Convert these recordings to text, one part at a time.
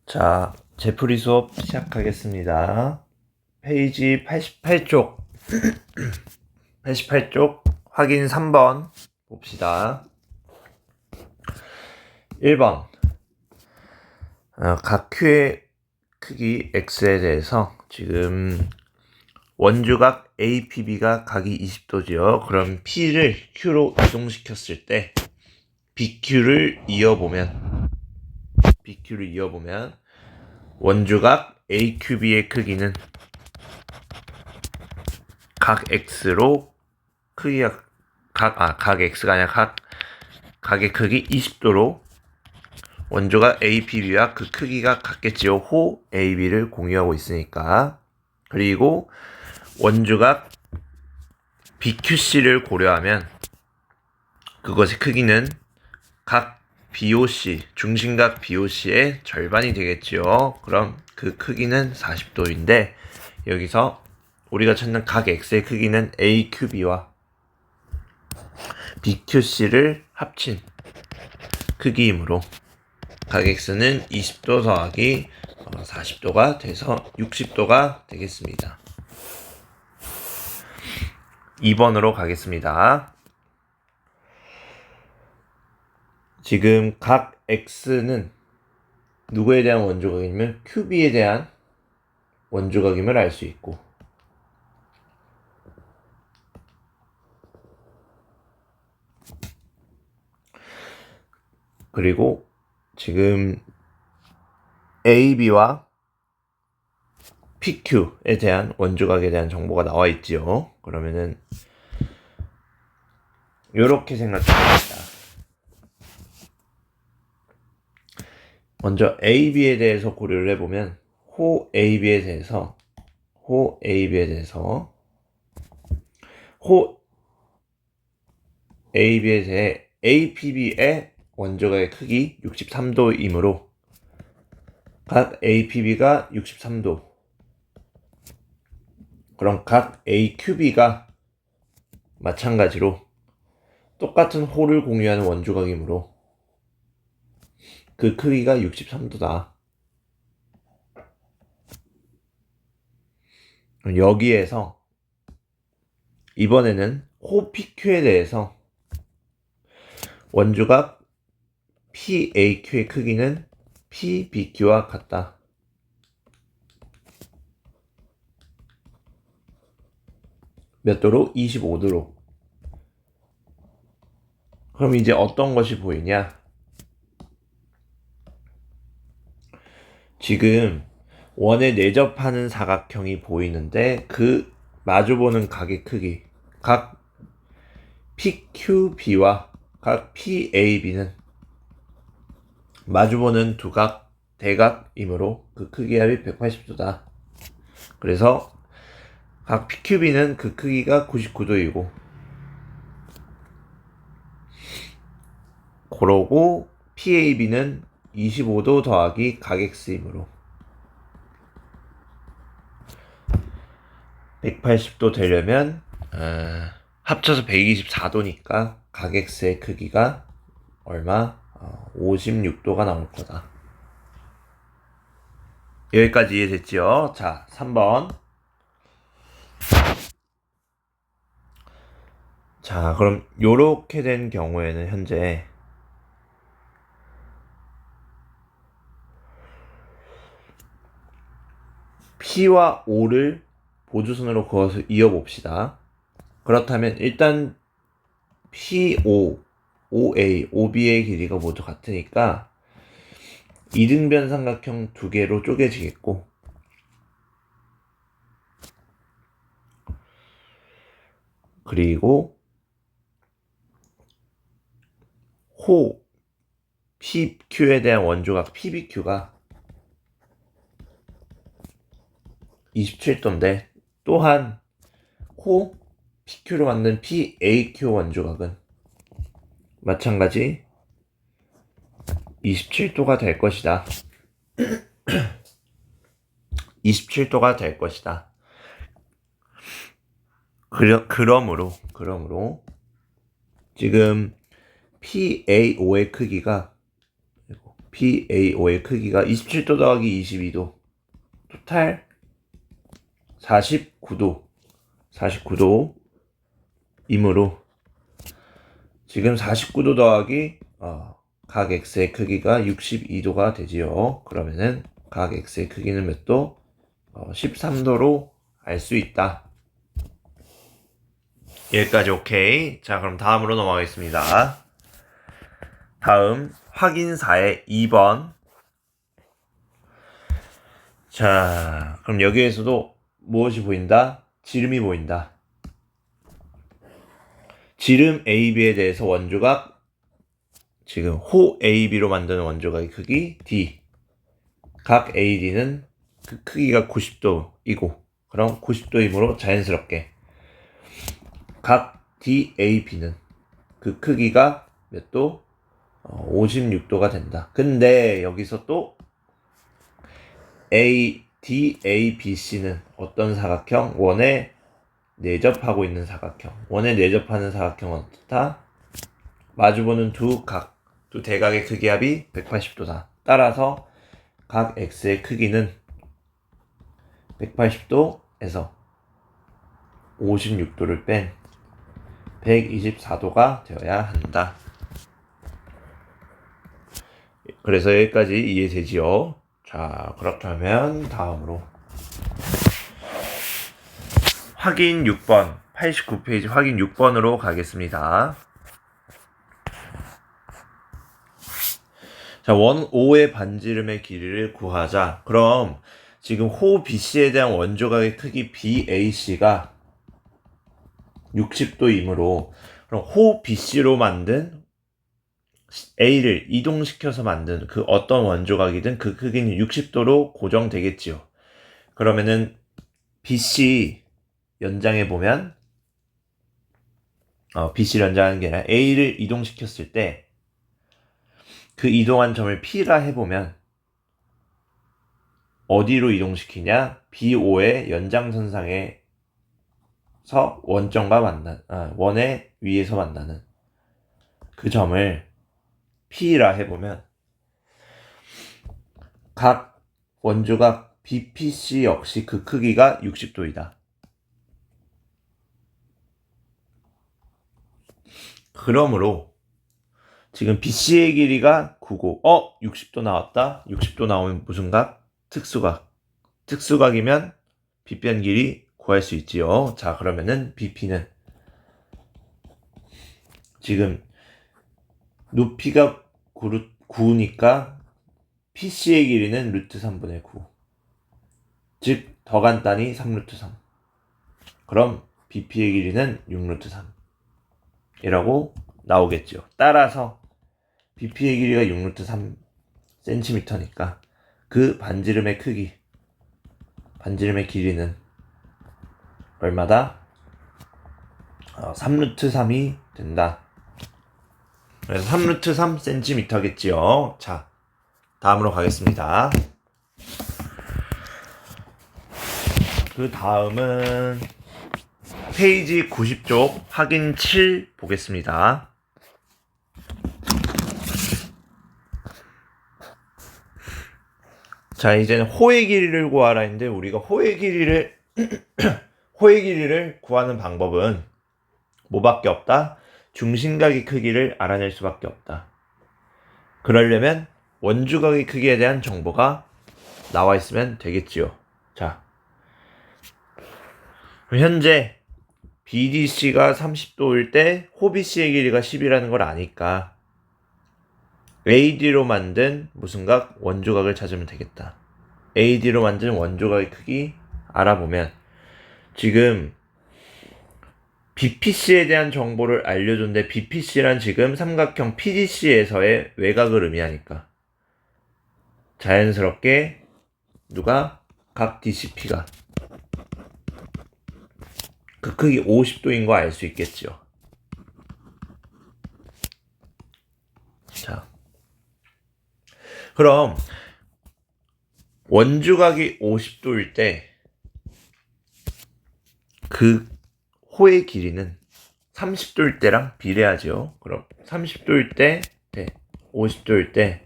자, 제프리 수업 시작하겠습니다. 페이지 88쪽, 88쪽 확인 3번 봅시다. 1번, 각 Q의 크기 X에 대해서 지금 원주각 APB가 각이 20도지요. 그럼 P를 Q로 이동시켰을 때 BQ를 이어보면 원주각 AQB의 크기는 각 X로 크기가 각 X가 아니라 각의 크기 20도로 원주각 APB와 그 크기가 같겠지요. 호 AB를 공유하고 있으니까. 그리고 원주각 BQC를 고려하면 그것의 크기는 각 BOC, 중심각 BOC의 절반이 되겠지요. 그럼 그 크기는 40도인데 여기서 우리가 찾는 각 X의 크기는 AQB와 BQC를 합친 크기이므로 각 X는 20도 더하기 40도가 돼서 60도가 되겠습니다. 2번으로 가겠습니다. 지금 각 X는 누구에 대한 원주각이면 QB에 대한 원주각임을 알 수 있고, 그리고 지금 AB와 PQ에 대한 원주각에 대한 정보가 나와 있지요. 그러면은 이렇게 생각합니다. 먼저 AB에 대해서 고려를 해보면 호 AB에 대해서 APB의 원주각의 크기 63도이므로 각 APB가 63도, 그럼 각 AQB가 마찬가지로 똑같은 호를 공유하는 원주각이므로 그 크기가 63도다. 여기에서 이번에는 호 PQ에 대해서 원주각 PAQ의 크기는 PBQ와 같다. 몇 도로? 25도로. 그럼 이제 어떤 것이 보이냐? 지금 원에 내접하는 사각형이 보이는데 그 마주보는 각의 크기, 각 PQB와 각 PAB는 마주보는 두 각 대각이므로 그 크기 합이 180도다. 그래서 각 PQB는 그 크기가 99도이고, 그러고 PAB는 25도 더하기 각 X이므로 180도 되려면 합쳐서 124도니까 각 X의 크기가 얼마? 56도가 나올 거다. 여기까지 이해됐지요? 자, 3번. 자, 그럼 요렇게 된 경우에는 현재 P와 O를 보조선으로 그어서 이어봅시다. 그렇다면 일단 PO, OA, OB의 길이가 모두 같으니까 이등변 삼각형 두 개로 쪼개지겠고, 그리고 호 PQ에 대한 원조각 PBQ가 27도인데 또한 호 PQ로 만든 PAQ 원조각은 마찬가지 27도가 될 것이다. 27도가 될 것이다. 그러므로 지금 PAO의 크기가 PAO의 크기가 27도 더하기 22도 토탈 49도 이므로 지금 49도 더하기 각 x의 크기가 62도가 되지요. 그러면은 각 x의 크기는 몇 도? 13도로 알 수 있다. 여기까지 오케이. 자, 그럼 다음으로 넘어가겠습니다. 다음 확인사의 2번. 자, 그럼 여기에서도 무엇이 보인다? 지름이 보인다. 지름 AB에 대해서 원조각, 지금 호 AB로 만드는 원조각의 크기 D. 각 AD는 그 크기가 90도이고, 그럼 90도이므로 자연스럽게 각 DAB는 그 크기가 몇 도? 56도가 된다. 근데 여기서 또 DABC는 어떤 사각형? 원에 내접하고 있는 사각형. 원에 내접하는 사각형은 어떻다? 마주보는 두 대각의 크기 합이 180도다. 따라서 각 X의 크기는 180도에서 56도를 뺀 124도가 되어야 한다. 그래서 여기까지 이해되지요? 자, 그렇다면 다음으로 확인 6번 89페이지 확인 6번으로 가겠습니다. 자, 원 O의 반지름의 길이를 구하자. 그럼 지금 호 BC에 대한 원조각의 크기 BAC가 60도이므로 그럼 호 BC로 만든 A를 이동시켜서 만든 그 어떤 원조각이든 그 크기는 60도로 고정되겠지요. 그러면은 BC 연장해 보면 BC를 연장하는 게 아니라 A를 이동시켰을 때 그 이동한 점을 P라 해보면 어디로 이동시키냐? BO의 연장선상에서 원점과 원의 위에서 만나는 그 점을 P라 해보면 각 원조각 BPC 역시 그 크기가 60도이다. 그러므로 지금 BC의 길이가 9고 60도 나왔다. 60도 나오면 무슨 각? 특수각. 특수각이면 빗변 길이 구할 수 있지요. 자, 그러면은 BP는 지금 높이가 9니까 PC의 길이는 루트 3분의 9. 즉, 더 간단히 3루트 3. 그럼 BP의 길이는 6루트 3. 이라고 나오겠죠. 따라서 BP의 길이가 6루트 3cm니까 그 반지름의 길이는 얼마다? 3루트 3이 된다. 그래서 3루트 3cm겠지요. 자, 다음으로 가겠습니다. 그 다음은 페이지 90쪽 확인 7 보겠습니다. 자, 이제는 호의 길이를 구하라 했는데 우리가 호의 길이를 구하는 방법은 뭐밖에 없다? 중심각의 크기를 알아낼 수밖에 없다. 그러려면 원주각의 크기에 대한 정보가 나와 있으면 되겠지요. 자, 현재 BDC가 30도일 때 호BC의 길이가 10이라는 걸 아니까 AD로 만든 무슨 각? 원조각을 찾으면 되겠다. AD로 만든 원조각의 크기 알아보면 지금 BPC에 대한 정보를 알려줬는데 BPC란 지금 삼각형 PDC에서의 외곽을 의미하니까 자연스럽게 누가? 각 DCP가 그 크기 50도인 거 알 수 있겠죠. 자, 그럼 원주각이 50도일 때 그 호의 길이는 30도일 때랑 비례하죠. 그럼 30도일 때, 50도일 때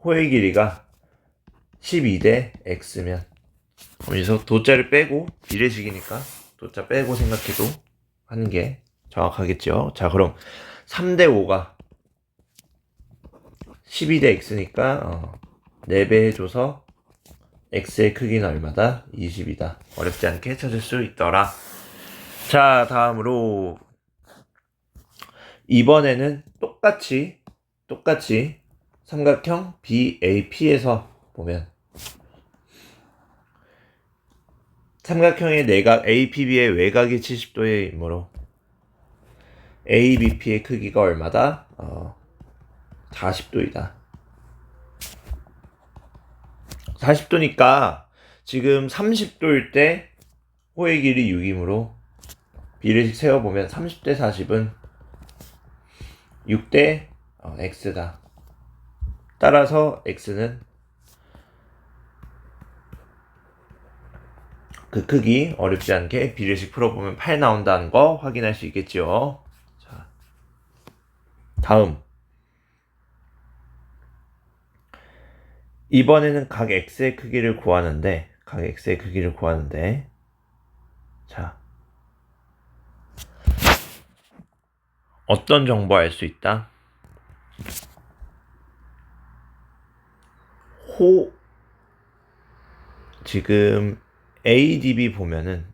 호의 길이가 12대 x면 여기서 도자를 빼고 비례식이니까 도자 빼고 생각해도 하는 게 정확하겠죠. 자, 그럼 3대 5가 12대 x니까 4배 해줘서 x의 크기는 얼마다? 20이다. 어렵지 않게 찾을 수 있더라. 자, 다음으로 이번에는 똑같이 삼각형 BAP에서 보면 삼각형의 내각 APB의 외곽이 70도의 이므로 ABP의 크기가 얼마다? 40도이다. 40도니까 지금 30도일 때 호의 길이 6이므로 비례식 세워보면 30대 40은 6대 x다. 따라서 x는 그 크기 어렵지 않게 비례식 풀어보면 8 나온다는 거 확인할 수 있겠죠. 자, 다음 이번에는 각 x의 크기를 구하는데 자, 어떤 정보 알 수 있다? 지금 ADB 보면은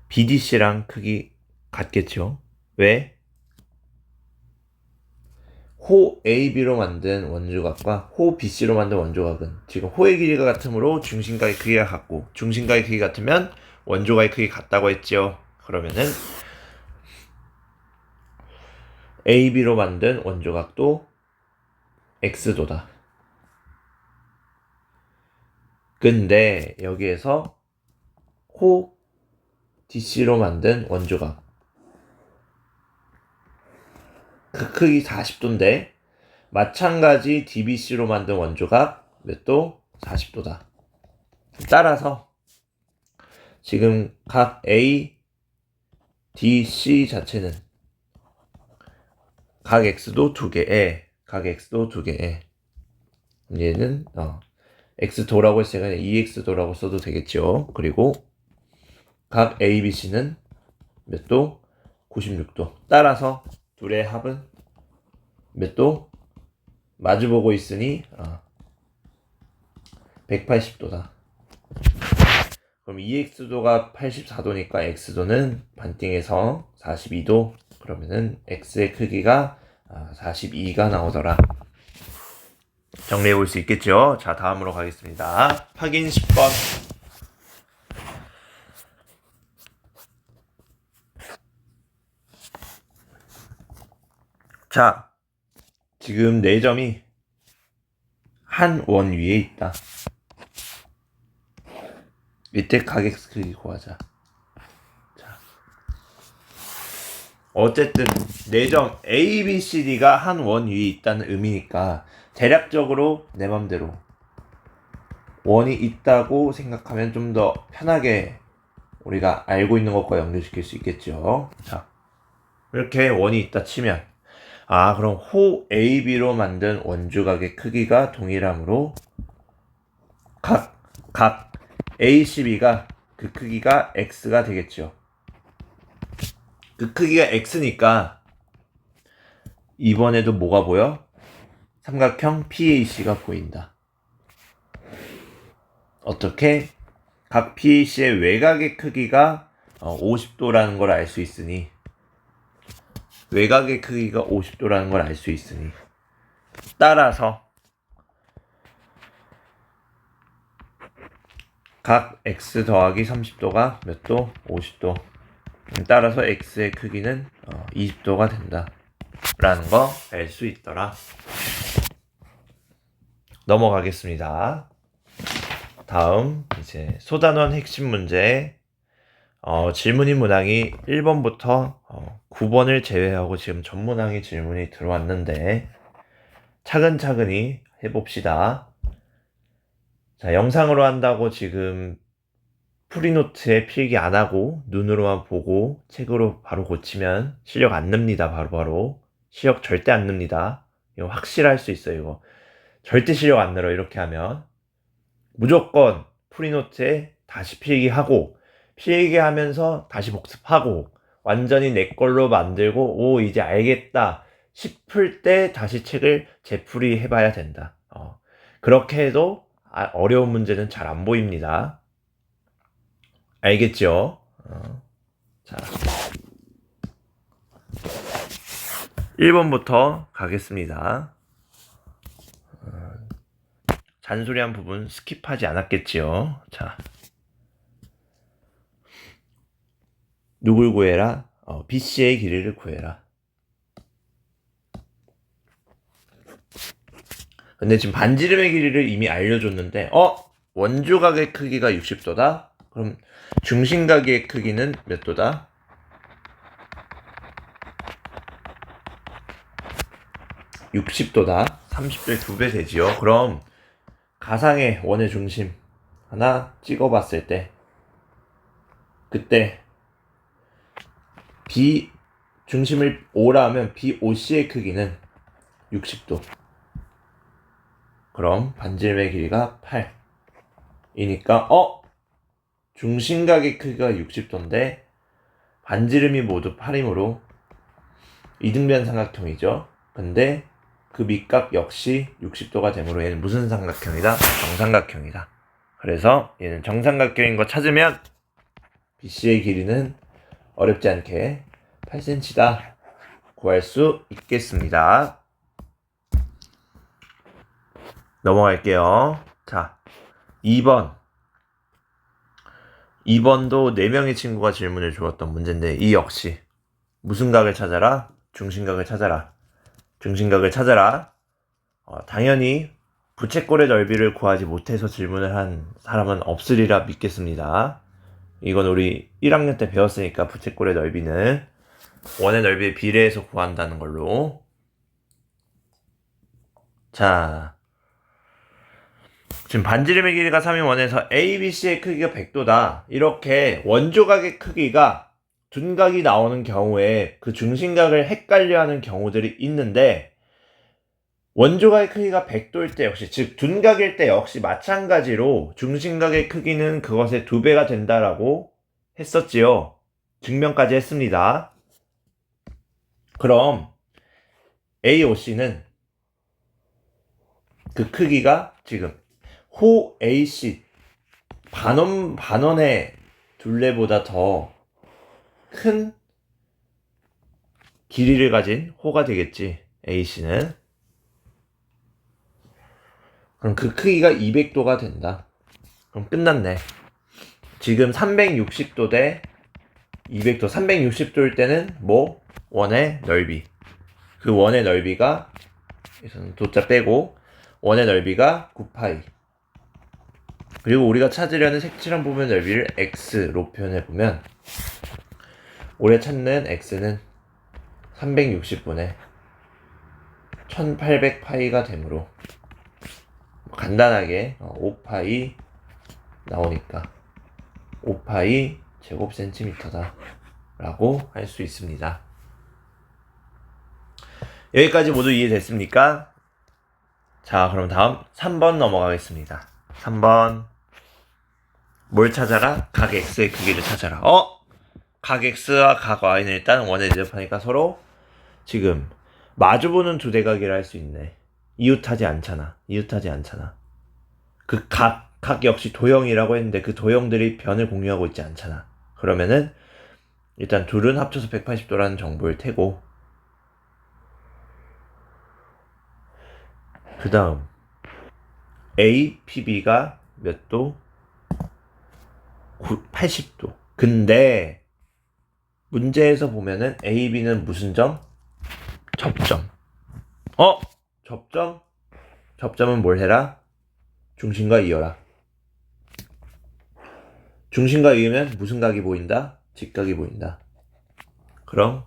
BDC랑 크기 같겠죠? 왜? 호 AB로 만든 원조각과 호 BC로 만든 원조각은 지금 호의 길이가 같으므로 중심각의 크기가 같고 중심각의 크기 같으면 원조각의 크기 같다고 했죠. 그러면은 AB로 만든 원조각도 X도다. 근데 여기에서 호 DC로 만든 원조각 그 크기 40도인데 마찬가지 DBC로 만든 원조각 몇 도? 40도다. 따라서 지금 각 A, D, C 자체는 각 X도 2개에 얘는 X도라고 했으니까 EX도라고 써도 되겠죠. 그리고 각 A, B, C는 몇 도? 96도. 따라서 둘의 합은 몇 도? 마주보고 있으니 180도다. 그럼 EX도가 84도니까 X도는 반띵해서 42도. 그러면은 X의 크기가 42가 나오더라. 정리해 볼 수 있겠죠? 자, 다음으로 가겠습니다. 확인 10번. 자, 지금 4점이 한 원 위에 있다. 이때 각 X 크기 구하자. 자, 어쨌든 4점 A, B, C, D가 한 원 위에 있다는 의미니까 대략적으로 내 맘대로 원이 있다고 생각하면 좀 더 편하게 우리가 알고 있는 것과 연결시킬 수 있겠죠. 자, 이렇게 원이 있다 치면 그럼 호 AB로 만든 원조각의 크기가 동일하므로 각 ACB가 그 크기가 X가 되겠죠. 그 크기가 X니까 이번에도 뭐가 보여? 삼각형 PAC가 보인다. 어떻게? 각 PAC의 외곽의 크기가 50도라는 걸 알 수 있으니 외곽의 크기가 50도라는 걸 알 수 있으니 따라서 각 x 더하기 30도가 몇 도? 50도. 따라서 x의 크기는 20도가 된다 라는 거 알 수 있더라. 넘어가겠습니다. 다음 이제 소단원 핵심 문제 질문인 문항이 1번부터 9번을 제외하고 지금 전 문항의 질문이 들어왔는데 차근차근히 해봅시다. 자, 영상으로 한다고 지금 프리노트에 필기 안 하고 눈으로만 보고 책으로 바로 고치면 실력 안 늡니다. 바로바로 실력 절대 안 늡니다. 이거 확실할 수 있어요. 이거 절대 실력 안 늘어. 이렇게 하면 무조건 프리노트에 다시 필기하고 필기하면서 다시 복습하고 완전히 내 걸로 만들고 오 이제 알겠다 싶을 때 다시 책을 재풀이 해봐야 된다. 그렇게 해도 어려운 문제는 잘 안 보입니다. 알겠죠? 자, 1번부터 가겠습니다. 잔소리한 부분 스킵하지 않았겠지요. 자, 누굴 구해라? BC의 길이를 구해라. 근데 지금 반지름의 길이를 이미 알려줬는데 원조각의 크기가 60도다? 그럼 중심각의 크기는 몇 도다? 60도다. 30도에 2배 되지요. 그럼 가상의 원의 중심 하나 찍어봤을 때 그때 B 중심을 O라 하면 BOC의 크기는 60도. 그럼 반지름의 길이가 8이니까 중심각의 크기가 60도인데 반지름이 모두 8이므로 이등변 삼각형이죠. 근데 그 밑각 역시 60도가 되므로 얘는 무슨 삼각형이다? 정삼각형이다. 그래서 얘는 정삼각형인 거 찾으면 BC의 길이는 어렵지 않게 8cm다 구할 수 있겠습니다. 넘어갈게요. 자, 2번도 4명의 친구가 질문을 주었던 문제인데 이 역시 무슨 각을 찾아라? 중심각을 찾아라. 중심각을 찾아라. 당연히 부채꼴의 넓이를 구하지 못해서 질문을 한 사람은 없으리라 믿겠습니다. 이건 우리 1학년 때 배웠으니까 부채꼴의 넓이는 원의 넓이에 비례해서 구한다는 걸로. 자, 지금 반지름의 길이가 3인 원에서 ABC의 크기가 100도다. 이렇게 원조각의 크기가 둔각이 나오는 경우에 그 중심각을 헷갈려하는 경우들이 있는데 원조각의 크기가 100도일 때 역시 즉 둔각일 때 역시 마찬가지로 중심각의 크기는 그것의 2배가 된다라고 했었지요. 증명까지 했습니다. 그럼 AOC는 그 크기가 지금 호 AC 반원의 둘레보다 더 큰 길이를 가진 호가 되겠지. AC는. 그럼 그 크기가 200도가 된다. 그럼 끝났네. 지금 360도 대 200도. 360도일 때는 뭐? 원의 넓이. 그 원의 넓이가 도자 빼고 원의 넓이가 9파이. 그리고 우리가 찾으려는 색칠한 부분 넓이를 x로 표현해보면 우리가 찾는 x는 360분의 1800파이가 되므로 간단하게 5파이 나오니까 5파이 제곱센티미터다 라고 할 수 있습니다. 여기까지 모두 이해됐습니까? 자, 그럼 다음 3번 넘어가겠습니다. 3번 뭘 찾아라? 각 x의 크기를 찾아라. 각 x와 각 y는 일단 원에 대입하니까 서로 지금 마주보는 두 대각이라 할 수 있네. 이웃하지 않잖아. 그 각 역시 도형이라고 했는데 그 도형들이 변을 공유하고 있지 않잖아. 그러면은 일단 둘은 합쳐서 180도라는 정보일 테고 그 다음 A, PB가 몇 도? 80도. 근데 문제에서 보면은 A, B는 무슨 점? 접점. 접점? 접점은 뭘 해라? 중심과 이어라. 중심과 이으면 무슨 각이 보인다? 직각이 보인다. 그럼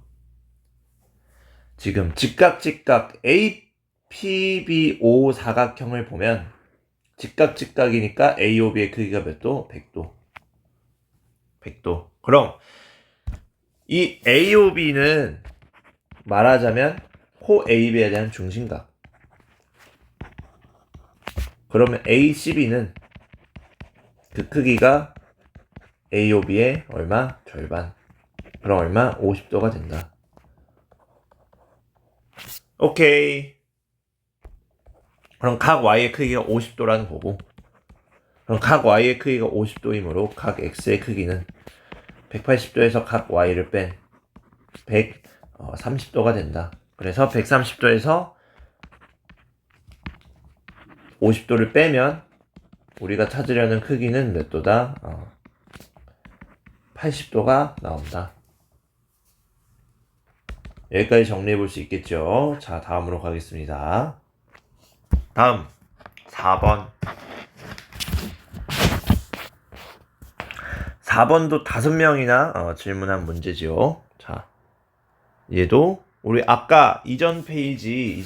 지금 직각 APBO 사각형을 보면 직각이니까 AOB의 크기가 몇 도? 100도. 100도. 그럼 이 AOB는 말하자면 호 AB에 대한 중심각. 그러면 A12는 그 크기가 AOB의 얼마? 절반. 그럼 얼마? 50도가 된다. 오케이. 그럼 각 Y의 크기가 50도라는 거고, 그럼 각 Y의 크기가 50도이므로 각 X의 크기는 180도에서 각 Y를 뺀 130도가 된다. 그래서 130도에서 50도를 빼면 우리가 찾으려는 크기는 몇 도다? 80도가 나온다. 여기까지 정리해 볼 수 있겠죠? 자, 다음으로 가겠습니다. 다음 4번. 4번도 5명이나 질문한 문제죠. 자, 얘도 우리 아까 이전 페이지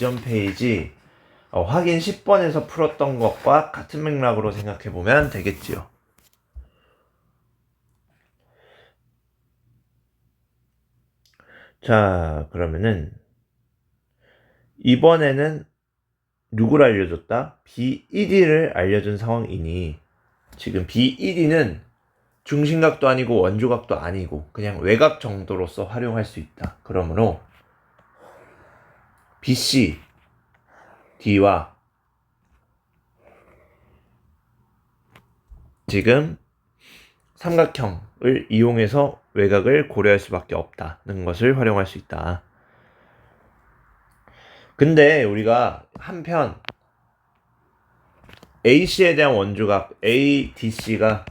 확인 10번에서 풀었던 것과 같은 맥락으로 생각해 보면 되겠지요. 자, 그러면은 이번에는 누구를 알려줬다? BED를 알려준 상황이니 지금 BED는 중심각도 아니고 원조각도 아니고 그냥 외곽 정도로서 활용할 수 있다. 그러므로 BC, D와 지금 삼각형을 이용해서 외곽을 고려할 수밖에 없다는 것을 활용할 수 있다. 근데 우리가 한편 AC에 대한 원조각 ADC가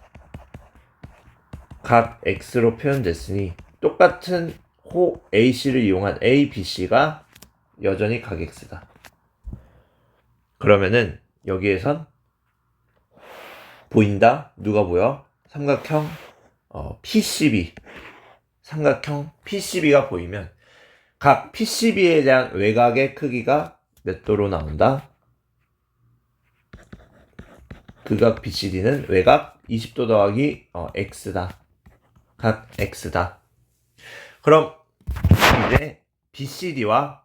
각 X로 표현됐으니 똑같은 호 AC를 이용한 ABC가 여전히 각 X다. 그러면은 여기에선 보인다? 누가 보여? 삼각형 PCB 삼각형 PCB가 보이면 각 PCB에 대한 외곽의 크기가 몇 도로 나온다? 극각 BCD는 외곽 20도 더하기 X다. 각 X다. 그럼 이제 BCD와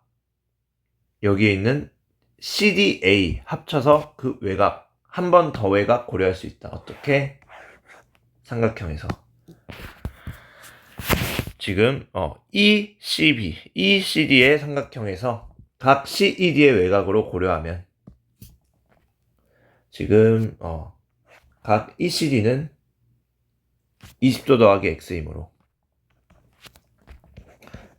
여기에 있는 CDA 합쳐서 그 외곽 한 번 더 외곽 고려할 수 있다. 어떻게? 삼각형에서 지금 ECD의 삼각형에서 각 CED의 외곽으로 고려하면 지금 각 ECD는 20도 더하기 X이므로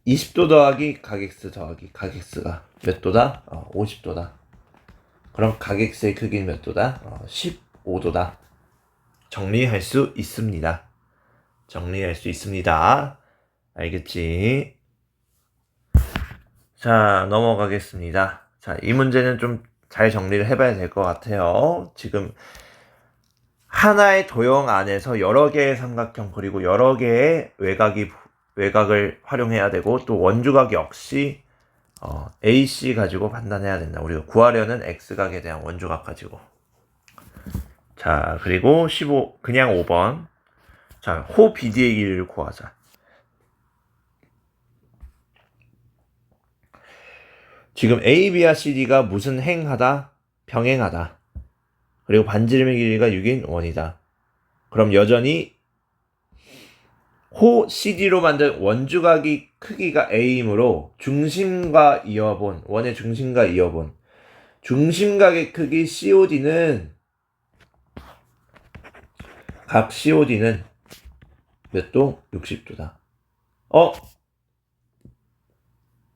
20도 더하기 각 X 더하기 각 X가 몇 도다? 50도다. 그럼 각 X의 크기는 몇 도다? 15도다. 정리할 수 있습니다. 정리할 수 있습니다. 알겠지? 자, 넘어가겠습니다. 자, 이 문제는 좀 잘 정리를 해봐야 될 것 같아요. 지금 하나의 도형 안에서 여러 개의 삼각형 그리고 여러 개의 외곽을 활용해야 되고 또 원주각 역시 AC 가지고 판단해야 된다. 우리가 구하려는 X각에 대한 원주각 가지고. 자, 그리고 15 그냥 5번. 자, 호 BD의 길이를 구하자. 지금 AB와 CD가 무슨 행하다? 병행하다. 그리고 반지름의 길이가 6인 원이다. 그럼 여전히 호 CD로 만든 원주각이 크기가 A이므로 중심과 이어본 원의 중심과 이어본 중심각의 크기 COD는 각 COD는 몇 도? 60도다.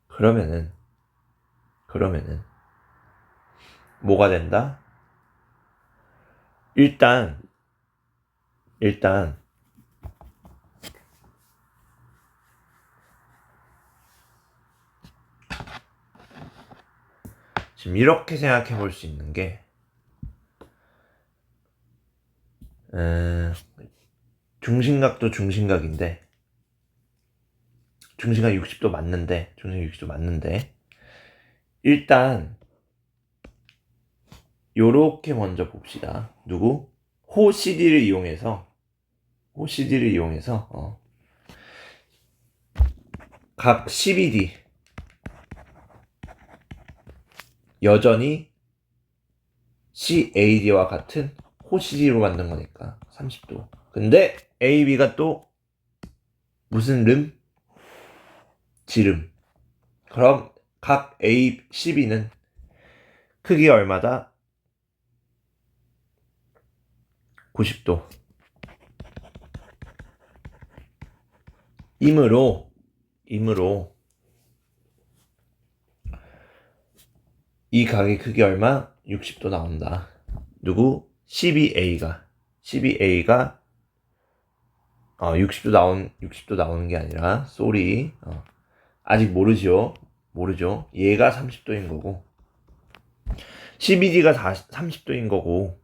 그러면은 뭐가 된다? 일단 지금 이렇게 생각해 볼 수 있는 게 중심각도 중심각인데 중심각 60도 맞는데 일단 요렇게 먼저 봅시다. 누구? 호 CD를 이용해서 각 CBD 여전히 CAD와 같은 호CD로 만든 거니까 30도. 근데 AB가 또 무슨 름? 지름. 그럼 각 A, CB는 크기가 얼마다? 90도. 이므로 이 각의 크기 얼마? 60도 나온다. 누구? CBA가 60도 나오는 게 아니라 쏘리 아직 모르죠. 얘가 30도인 거고 CBD가 30도인 거고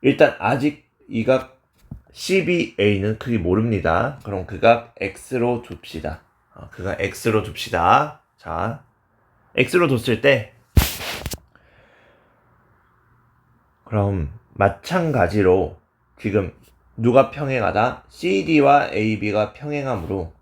일단 아직 이 각 CBA는 크기 모릅니다. 그럼 그 각 X로 둡시다. 그각 X로 둡시다. 자, X로 뒀을 때 그럼 마찬가지로 지금 누가 평행하다? CD와 AB가 평행하므로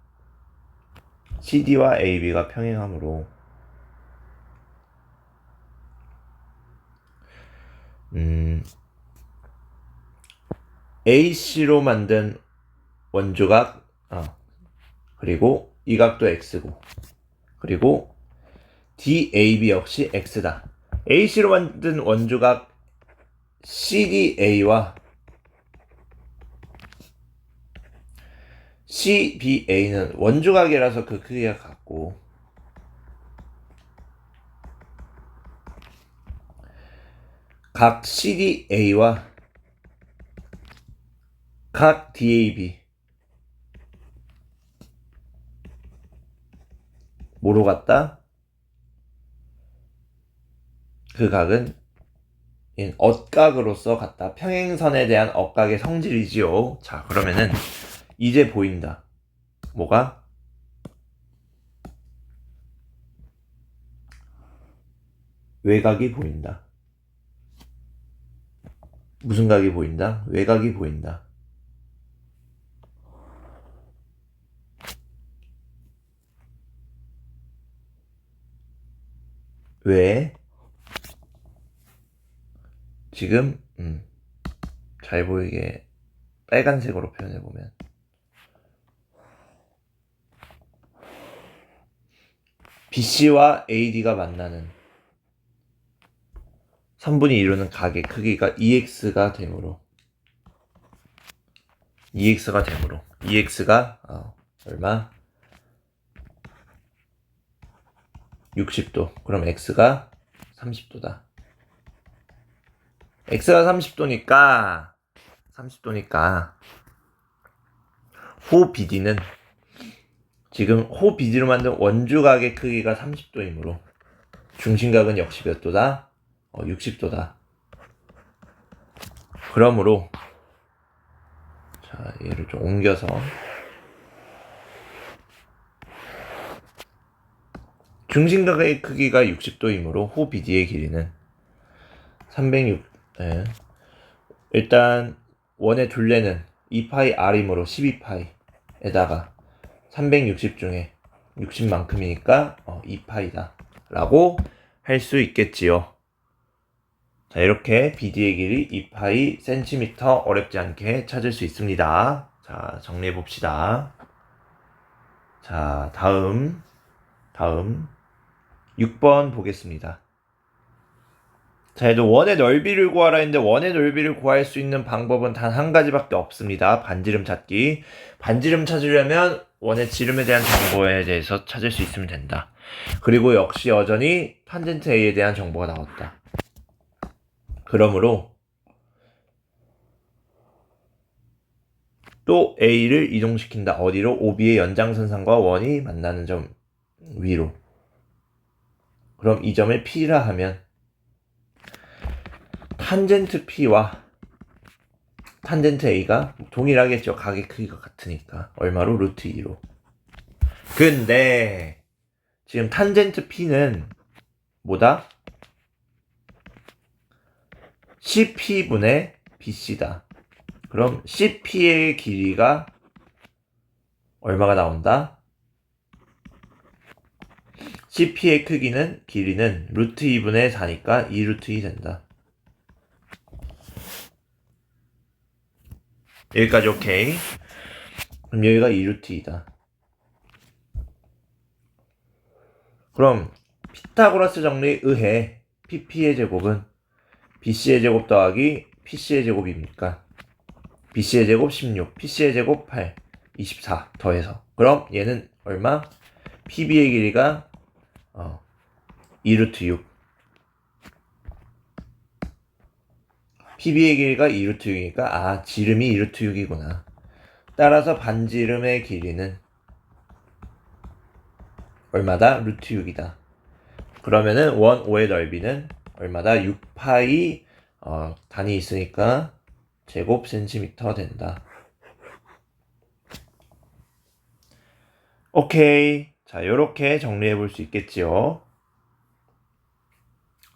AC로 만든 원조각 그리고 이 각도 X고 그리고 DAB 역시 X다. AC로 만든 원조각 CDA와 CBA는 원조각이라서 그 크기가 같고 각 CDA와 각 DAB 뭐로 같다? 그 각은 엇각으로서 같다. 평행선에 대한 엇각의 성질이지요. 자, 그러면은 이제 보인다. 뭐가? 외각이 보인다. 무슨 각이 보인다? 외각이 보인다. 왜? 지금 잘 보이게 빨간색으로 표현해보면 BC와 AD가 만나는 3분이 이루는 각의 크기가 EX가 되므로 EX가 얼마? 60도. 그럼 X가 30도다. X가 30도니까 호 BD는 지금 호 BD로 만든 원주각의 크기가 30도이므로 중심각은 역시 몇 도다? 60도다. 그러므로 자, 얘를 좀 옮겨서 중심각의 크기가 60도이므로 호 BD의 길이는 306 일단 원의 둘레는 2파이 R이므로 12파이에다가 360 중에 60만큼이니까 2파이다 라고 할 수 있겠지요. 자, 이렇게 BD의 길이 2파이 센티미터 어렵지 않게 찾을 수 있습니다. 자, 정리해 봅시다. 자, 다음 6번 보겠습니다. 자, 얘도 원의 넓이를 구하라 했는데 원의 넓이를 구할 수 있는 방법은 단 한 가지밖에 없습니다. 반지름 찾기. 반지름 찾으려면 원의 지름에 대한 정보에 대해서 찾을 수 있으면 된다. 그리고 역시 여전히 탄젠트 A에 대한 정보가 나왔다. 그러므로 또 A를 이동시킨다. 어디로? OB의 연장선상과 원이 만나는 점 위로. 그럼 이 점을 P라 하면 탄젠트 P와 탄젠트 A가 동일하겠죠. 각의 크기가 같으니까. 얼마로? 루트 2로. 근데 지금 탄젠트 P는 뭐다? CP분의 BC다. 그럼 CP의 길이가 얼마가 나온다? CP의 길이는 루트 2분의 4니까 2루트 2 된다. 여기까지 오케이. 그럼 여기가 2루트2다. 그럼 피타고라스 정리에 의해 PP의 제곱은 BC의 제곱 더하기 PC의 제곱입니까? BC의 제곱 16, PC의 제곱 8, 24 더해서. 그럼 얘는 얼마? PB의 길이가 2루트6. PB의 길이가 2루트6이니까 지름이 2루트6이구나. 따라서 반지름의 길이는 얼마다? 루트 6이다. 그러면은 원 5의 넓이는 얼마다? 6파이 단위 있으니까 제곱 센티미터 된다. 오케이. 자, 요렇게 정리해 볼 수 있겠지요.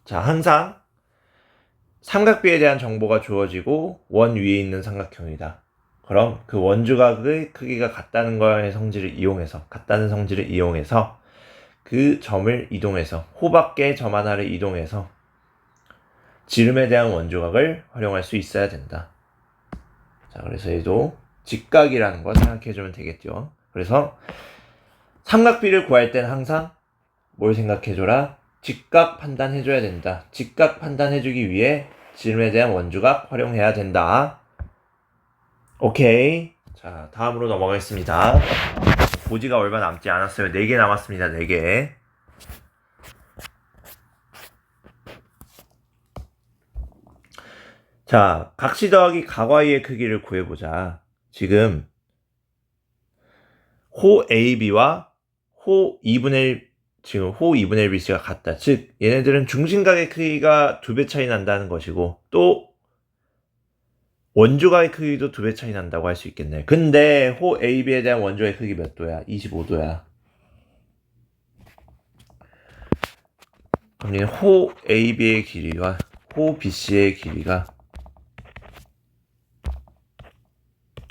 자, 항상 삼각비에 대한 정보가 주어지고 원 위에 있는 삼각형이다. 그럼 그 원주각의 크기가 같다는 거의 성질을 이용해서, 같다는 성질을 이용해서 그 점을 이동해서, 호밖에 점 하나를 이동해서 지름에 대한 원주각을 활용할 수 있어야 된다. 자, 그래서 얘도 직각이라는 거 생각해주면 되겠죠. 그래서 삼각비를 구할 때는 항상 뭘 생각해줘라? 직각 판단해줘야 된다. 직각 판단해주기 위해 지름에 대한 원주각 활용해야 된다. 오케이. 자, 다음으로 넘어가겠습니다. 보지가 얼마 남지 않았어요. 4개 남았습니다. 4개. 자, 각시 더하기 각Y의 크기를 구해보자. 지금 호 AB와 호 2분의 1, 지금 호 2분의 1BC가 같다. 즉 얘네들은 중심각의 크기가 2배 차이 난다는 것이고, 또 원주각의 크기도 2배 차이 난다고 할 수 있겠네. 근데 호 AB에 대한 원주각의 크기 몇 도야? 25도야. 그럼 얘는 호 AB의 길이와 호 BC의 길이가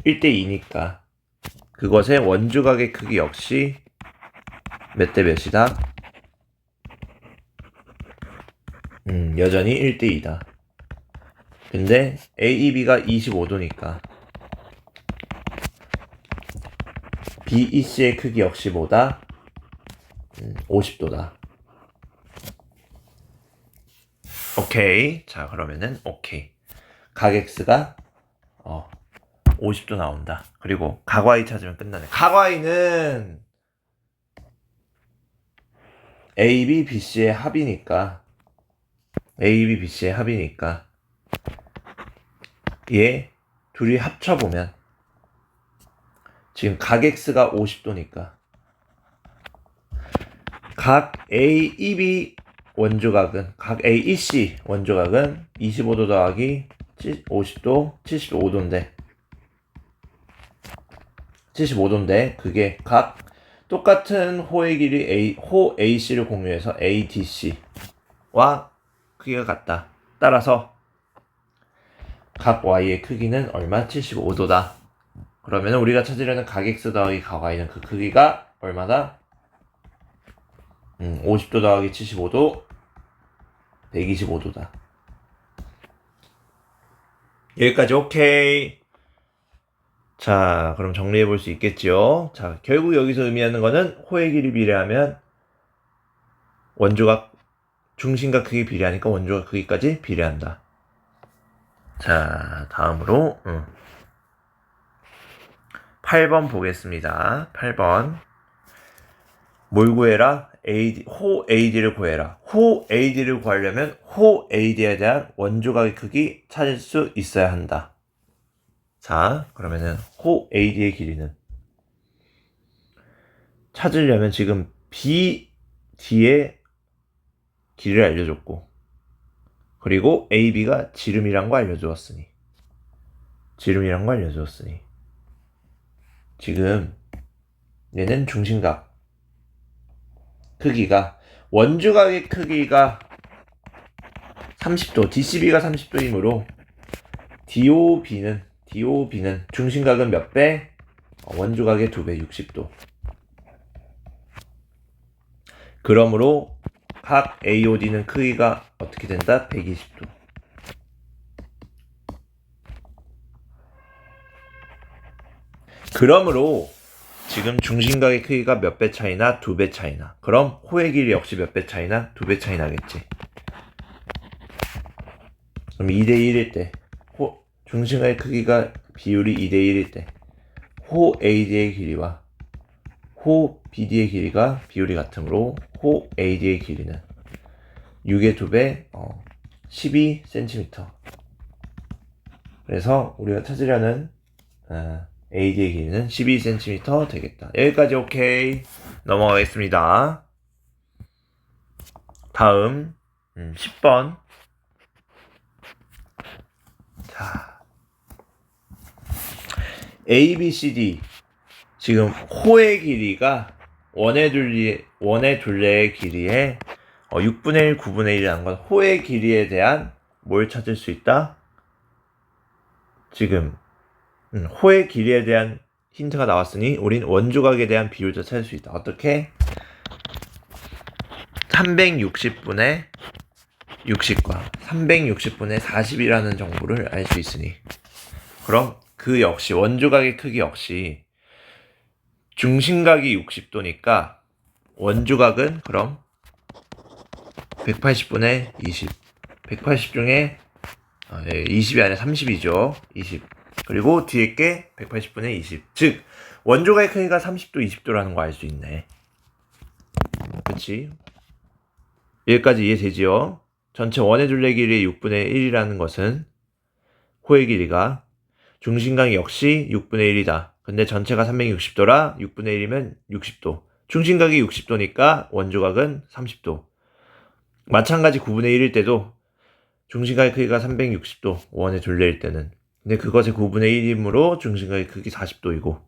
1대2니까 그것의 원주각의 크기 역시 몇 대 몇이다? 여전히 1대2다. 근데 AEB가 25도니까 BEC의 크기 역시 뭐다? 50도다. 오케이. 자, 그러면은 오케이. 각 X가 50도 나온다. 그리고 각 Y 찾으면 끝나네. 각 Y는 AB, BC의 합이니까 AB, BC의 합이니까 얘 둘이 합쳐보면 지금 각 X가 50도니까 각 AEB 원주각은, 각 AEC 원주각은 25도 더하기 50도 75도인데 그게 각 똑같은 호의 길이 호 AC를 공유해서 ADC와 크기가 같다. 따라서 각 Y의 크기는 얼마? 75도다. 그러면 우리가 찾으려는 각 X 더하기 각 Y는 그 크기가 얼마다? 50도 더하기 75도 125도다. 여기까지 오케이. 자, 그럼 정리해 볼 수 있겠지요. 자, 결국 여기서 의미하는 거는 호의 길이 비례하면 원주각 중심각 크기 비례하니까 원주각 크기까지 비례한다. 자, 다음으로 8번 보겠습니다. 8번. 뭘 구해라? 호 AD를 구해라. 호 AD를 구하려면 호 AD에 대한 원주각의 크기 찾을 수 있어야 한다. 자, 그러면은 호 AD의 길이는 찾으려면 지금 BD의 길이를 알려줬고, 그리고 AB가 지름이란 거 알려주었으니 지금 얘는 중심각 크기가, 원주각의 크기가 30도, DCB가 30도이므로 DOB는 중심각은 몇 배? 원주각의 2배, 60도. 그러므로 각 AOD는 크기가 어떻게 된다? 120도. 그러므로 지금 중심각의 크기가 몇 배 차이나? 2배 차이나. 그럼 호의 길이 역시 몇 배 차이나? 2배 차이 나겠지. 그럼 2대1일 때 중심각의 크기가 비율이 2대1일 때 호 AD의 길이와 호 BD의 길이가 비율이 같으므로 호 AD의 길이는 6의 2배 12cm. 그래서 우리가 찾으려는 AD의 길이는 12cm 되겠다. 여기까지 오케이. 넘어가겠습니다. 다음 10번. 자, A, B, C, D. 지금 호의 길이가 원의 둘레의 길이의 6분의 1, 9분의 1이라는 건 호의 길이에 대한 뭘 찾을 수 있다? 지금 호의 길이에 대한 힌트가 나왔으니 우린 원조각에 대한 비율도 찾을 수 있다. 어떻게? 360분의 60과 360분의 40이라는 정보를 알 수 있으니 그럼 그 역시 원조각의 크기 역시 중심각이 60도니까 원조각은 그럼 180분의 20 180 중에 20이 아니라 30이죠. 20 그리고 뒤에 게 180분의 20 즉 원조각의 크기가 30도 20도라는 거 알 수 있네. 그치? 여기까지 이해되지요? 전체 원의 둘레 길이의 6분의 1이라는 것은 호의 길이가 중심각 역시 6분의 1이다. 근데 전체가 360도라 6분의 1이면 60도. 중심각이 60도니까 원조각은 30도. 마찬가지 9분의 1일 때도 중심각의 크기가 360도, 원의 둘레일 때는. 근데 그것의 9분의 1이므로 중심각의 크기 40도이고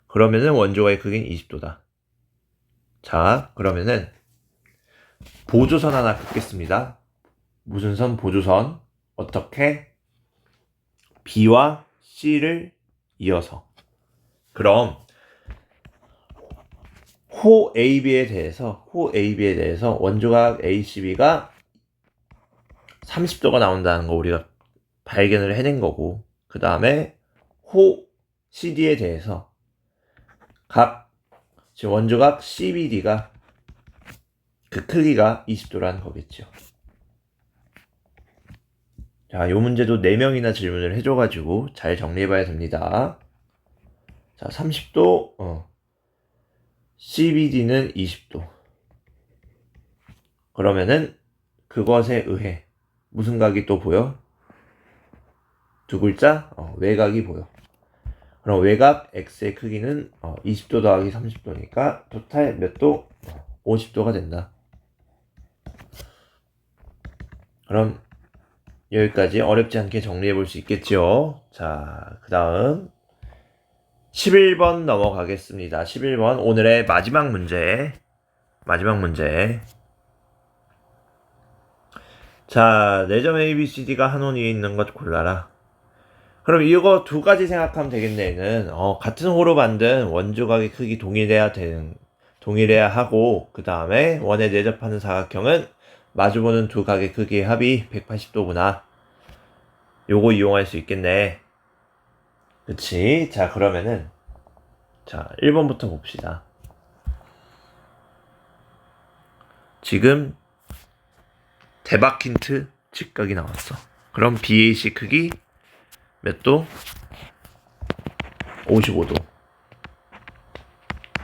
그러면은 원조각의 크기는 20도다. 자, 그러면은 보조선 하나 긋겠습니다. 무슨 선? 보조선. 어떻게? B와 C를 이어서. 그럼 호 AB에 대해서 원조각 ACB가 30도가 나온다는 거 우리가 발견을 해낸 거고 그 다음에 호 CD에 대해서 지금 원조각 CBD가 그 크기가 20도라는 거겠죠. 자, 요 문제도 4명이나 질문을 해줘가지고 잘 정리해봐야 됩니다. 자, 30도, CBD는 20도. 그러면은 그것에 의해 무슨 각이 또 보여? 두 글자? 외각이 보여. 그럼 외각 X의 크기는 20도 더하기 30도니까 토탈 몇 도? 50도가 된다. 그럼 여기까지 어렵지 않게 정리해 볼 수 있겠죠. 자, 그 다음 11번 넘어가겠습니다. 11번 오늘의 마지막 문제. 자, 4점 ABCD가 한 원 위에 있는 것 골라라. 그럼 이거 두 가지 생각하면 되겠네. 는 같은 호로 만든 원조각의 크기 동일해야 하고 그 다음에 원에 내접하는 사각형은 마주보는 두 각의 크기의 합이 180도구나. 요거 이용할 수 있겠네. 그치? 자, 그러면은 자, 1번부터 봅시다. 지금 대박 힌트 직각이 나왔어. 그럼 BAC 크기 몇 도? 55도.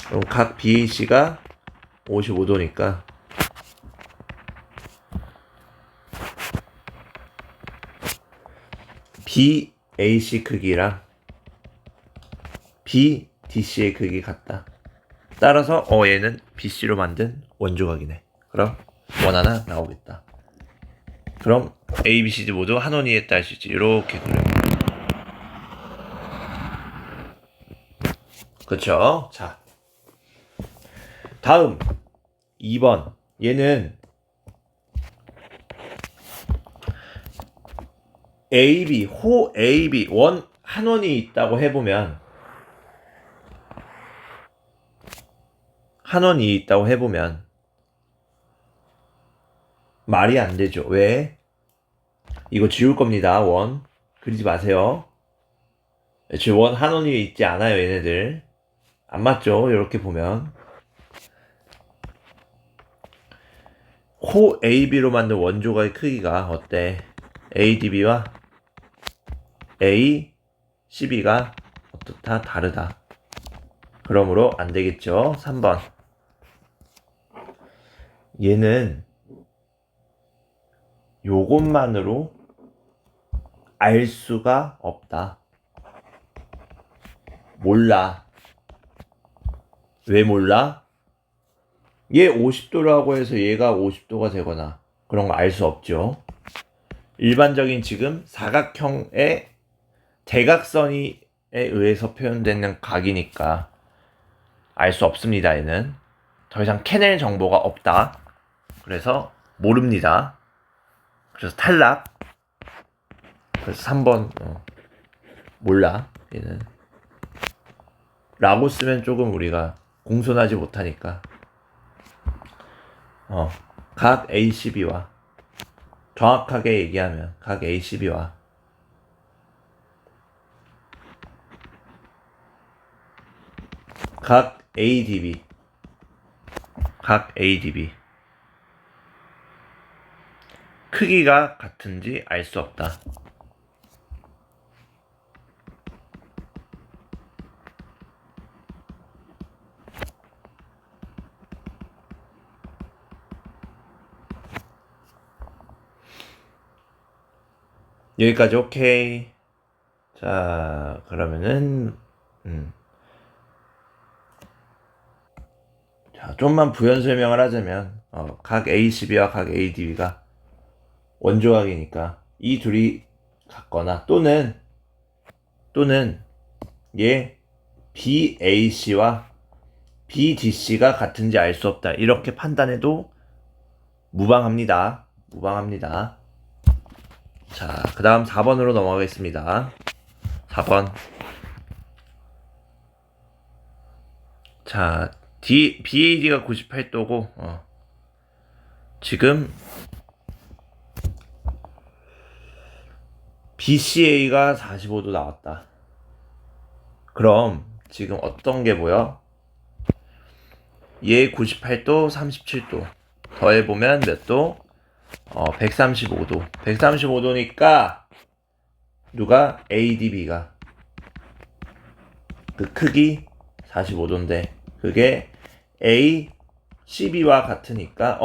그럼 각 BAC가 55도니까 BAC 크기랑 BDC의 크기 같다. 따라서 얘는 BC로 만든 원조각이네. 그럼 원 하나 나오겠다. 그럼 A, B, C, D 모두 한 원 위에 있다 할 수 있지. 이렇게 그려. 그쵸? 자, 다음 2번. 얘는 AB, 호 AB, 한 원이 있다고 해보면 말이 안 되죠. 왜? 이거 지울 겁니다. 원 그리지 마세요. 애초에 원 한원이 있지 않아요, 얘네들. 안 맞죠? 이렇게 보면. 호 AB로 만든 원조각의 크기가 어때? ADB와 ACB가 어떻다? 다르다. 그러므로 안 되겠죠? 3번. 얘는 요것만으로 알 수가 없다. 몰라. 왜 몰라? 얘 50도라고 해서 얘가 50도가 되거나 그런 거 알 수 없죠. 일반적인 지금 사각형의 대각선에 의해서 표현되는 각이니까 알 수 없습니다. 얘는 더 이상 캐낼 정보가 없다. 그래서 모릅니다. 그래서 탈락. 그래서 3번 몰라. 얘는 라고 쓰면 조금 우리가 공손하지 못하니까 각 ACB와 정확하게 얘기하면 각 ACB와 각 ADB 크기가 같은지 알 수 없다. 여기까지 오케이. 자, 그러면은 자, 좀만 부연 설명을 하자면 각 ACB와 각 ADB가 원조각이니까 이 둘이 같거나 또는 얘 BAC와 BDC가 같은지 알 수 없다. 이렇게 판단해도 무방합니다. 자, 그 다음 4번으로 넘어가겠습니다. 4번. 자, BAD가 98도고, 지금 BCA가 45도 나왔다. 그럼 지금 어떤 게 보여? 얘 98도, 37도. 더해보면 몇 도? 135도. 135도니까 누가? ADB가 그 크기 45도인데 그게 ACB와 같으니까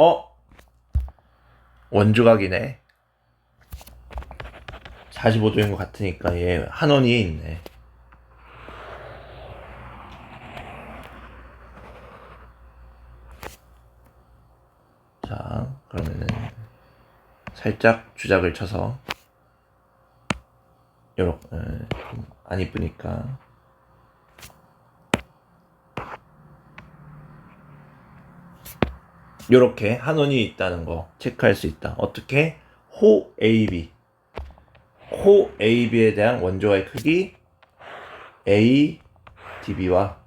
원조각이네. 45도인 것 같으니까 얘 한원이 있네. 자, 그러면은 살짝 주작을 쳐서 요렇게 안 이쁘니까 요렇게 한원이 있다는 거 체크할 수 있다. 어떻게? 호 AB에 대한 원조각의 크기 ADB와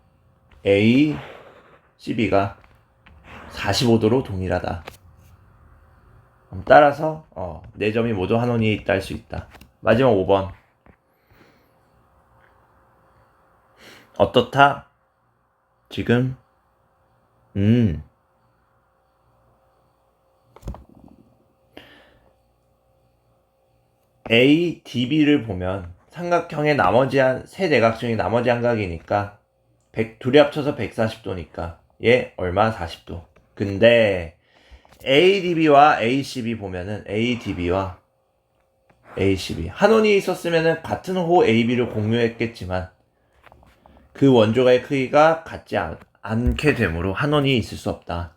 ACB가 45도로 동일하다. 따라서 4점이 모두 한원이 있다 할 수 있다. 마지막 5번. 어떻다? 지금 ADB를 보면 삼각형의 나머지 세 내각 중에 나머지 한 각이니까 둘이 합쳐서 140도니까 얘 얼마? 40도. 근데 ADB와 ACB 보면은 ADB와 ACB 한원이 있었으면은 같은 호 AB를 공유했겠지만 그 원조각의 크기가 같지 않게 되므로 한원이 있을 수 없다.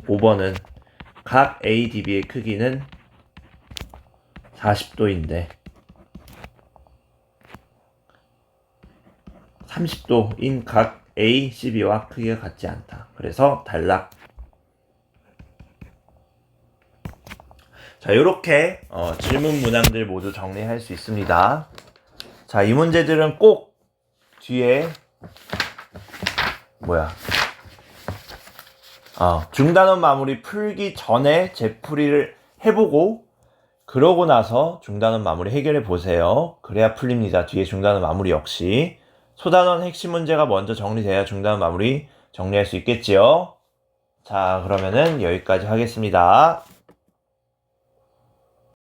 5번은 각 ADB의 크기는 40도인데 30도인 각 ACB와 크기가 같지 않다. 그래서 단락. 자, 요렇게 질문 문항들 모두 정리할 수 있습니다. 자, 이 문제들은 꼭 뒤에 중단원 마무리 풀기 전에 재풀이를 해보고 그러고 나서 중단원 마무리 해결해 보세요. 그래야 풀립니다. 뒤에 중단원 마무리 역시. 소단원 핵심 문제가 먼저 정리돼야 중단원 마무리 정리할 수 있겠지요. 자, 그러면은 여기까지 하겠습니다.